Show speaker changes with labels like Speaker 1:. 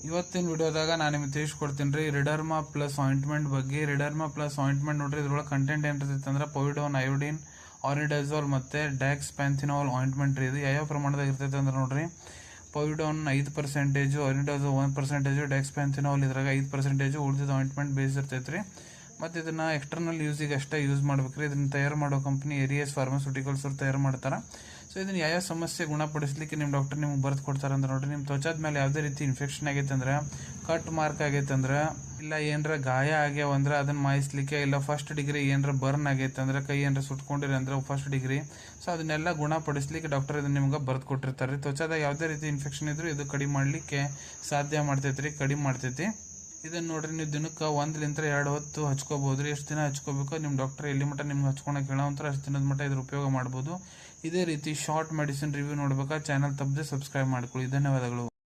Speaker 1: ಇವತ್ತಿನ ವಿಡಿಯೋದಾಗ ನಾನು ನಿಮಗೆ ತಿಳಿಸ್ಕೊಡ್ತೀನಿ ರೀ ರಿಡರ್ಮಾ ಪ್ಲಸ್ ಆಯಿಂಟ್ಮೆಂಟ್ ಬಗ್ಗೆ. ರಿಡರ್ಮಾ ಪ್ಲಸ್ ಆಯಿಂಟ್ಮೆಂಟ್ ನೋಡ್ರಿ, ಇದ್ರೊಳಗೆ ಕಂಟೆಂಟ್ ಏನಿರ್ತೈತೆ ಅಂದ್ರೆ ಪೊವಿಡೋನ್, ಅಯೋಡಿನ್, ಆರಿಡಾಜೋಲ್ ಮತ್ತೆ ಡ್ಯಾಕ್ಸ್ ಪ್ಯಾಂಥಿನಾಲ್ ಆಯಿಂಟ್ಮೆಂಟ್ ರೀ. ಇದು ಯಾವ ಪ್ರಮಾಣದಾಗ ಇರ್ತೈತೆ ಅಂದ್ರೆ ನೋಡ್ರಿ, ಪೊವಿಡೋನ್ 5%, ಆರಿಡಾಜೋಲ್ 1%, ಡ್ಯಾಕ್ಸ್ ಪ್ಯಾಂಥಿನಾಲ್ ಇದ್ರಾಗ 5%, ಉಳಿದಿದ್ದು ಆಯಿಂಟ್ಮೆಂಟ್ ಬೇಸ್ ಇರ್ತೈತೆ ರೀ. ಮತ್ತು ಇದನ್ನ ಎಕ್ಸ್ಟರ್ನಲ್ ಯೂಸಿಗೆ ಅಷ್ಟೇ ಯೂಸ್ ಮಾಡ್ಬೇಕ್ರಿ. ಇದನ್ನ ತಯಾರು ಮಾಡೋ ಕಂಪ್ನಿ ಏರಿಯಸ್ ಫಾರ್ಮಾಸ್ಯೂಟಿಕಲ್ಸ್ ಅವ್ರು ತಯಾರು ಮಾಡ್ತಾರೆ. ಸೊ ಇದನ್ನ ಯಾವ ಸಮಸ್ಯೆ ಗುಣಪಡಿಸ್ಲಿಕ್ಕೆ ನಿಮ್ಮ ಡಾಕ್ಟರ್ ನಿಮ್ಗೆ ಬರ್ದು ಕೊಡ್ತಾರೆ ಅಂದ್ರೆ ನೋಡ್ರಿ, ನಿಮ್ಮ ತ್ವಚಾದ ಮೇಲೆ ಯಾವುದೇ ರೀತಿ ಇನ್ಫೆಕ್ಷನ್ ಆಗೈತೆ ಅಂದ್ರೆ, ಕಟ್ ಮಾರ್ಕ್ ಆಗೈತೆ ಅಂದ್ರೆ, ಇಲ್ಲ ಏನರ ಗಾಯ ಆಗ್ಯಾವ ಅಂದ್ರೆ ಅದನ್ನ ಮಾಯಿಸ್ಲಿಕ್ಕೆ, ಇಲ್ಲ ಫಸ್ಟ್ ಡಿಗ್ರಿ ಏನರ ಬರ್ನ್ ಆಗೈತೆ ಅಂದ್ರೆ, ಕೈ ಏನರ ಸುಟ್ಕೊಂಡಿರಿ ಅಂದ್ರೆ ಫಸ್ಟ್ ಡಿಗ್ರಿ, ಸೊ ಅದನ್ನೆಲ್ಲ ಗುಣಪಡಿಸ್ಲಿಕ್ಕೆ ಡಾಕ್ಟರ್ ಇದನ್ನ ನಿಮ್ಗೆ ಬರ್ದು ಕೊಟ್ಟಿರ್ತಾರೆ. ತ್ವಚಾದಾಗ ಯಾವುದೇ ರೀತಿ ಇನ್ಫೆಕ್ಷನ್ ಇದ್ರು ಇದು ಕಡಿಮೆ ಮಾಡ್ಲಿಕ್ಕೆ ಸಾಧ್ಯ ಮಾಡ್ತೈತ್ರಿ, ಕಡಿಮೆ ಮಾಡ್ತೈತಿ. ಇದನ್ನ ನೋಡ್ರಿ, ನೀವು ದಿನಕ್ಕೆ 1-2 ಹೊತ್ತು ಹಚ್ಕೋಬಹುದ್ರಿ. ಎಷ್ಟು ದಿನ ಹಚ್ಕೋಬೇಕು ನಿಮ್ಮ ಡಾಕ್ಟರ್ ಎಲ್ಲಿ ಮಟ್ಟ ನಿಮ್ಗೆ ಹಚ್ಕೊಳಕ್ ಹೇಳೋಂತಾರೆ ಅಷ್ಟು ದಿನದ ಮಟ್ಟ ಇದ್ರ ಉಪಯೋಗ ಮಾಡ್ಬೋದು. ಇದೇ ರೀತಿ ಶಾರ್ಟ್ ಮೆಡಿಸಿನ್ ರಿವ್ಯೂ ನೋಡ್ಬೇಕಾ ಚಾನಲ್ ತಪ್ಪದೆ ಸಬ್ಸ್ಕ್ರೈಬ್ ಮಾಡ್ಕೊಳ್ಳಿ. ಧನ್ಯವಾದಗಳು.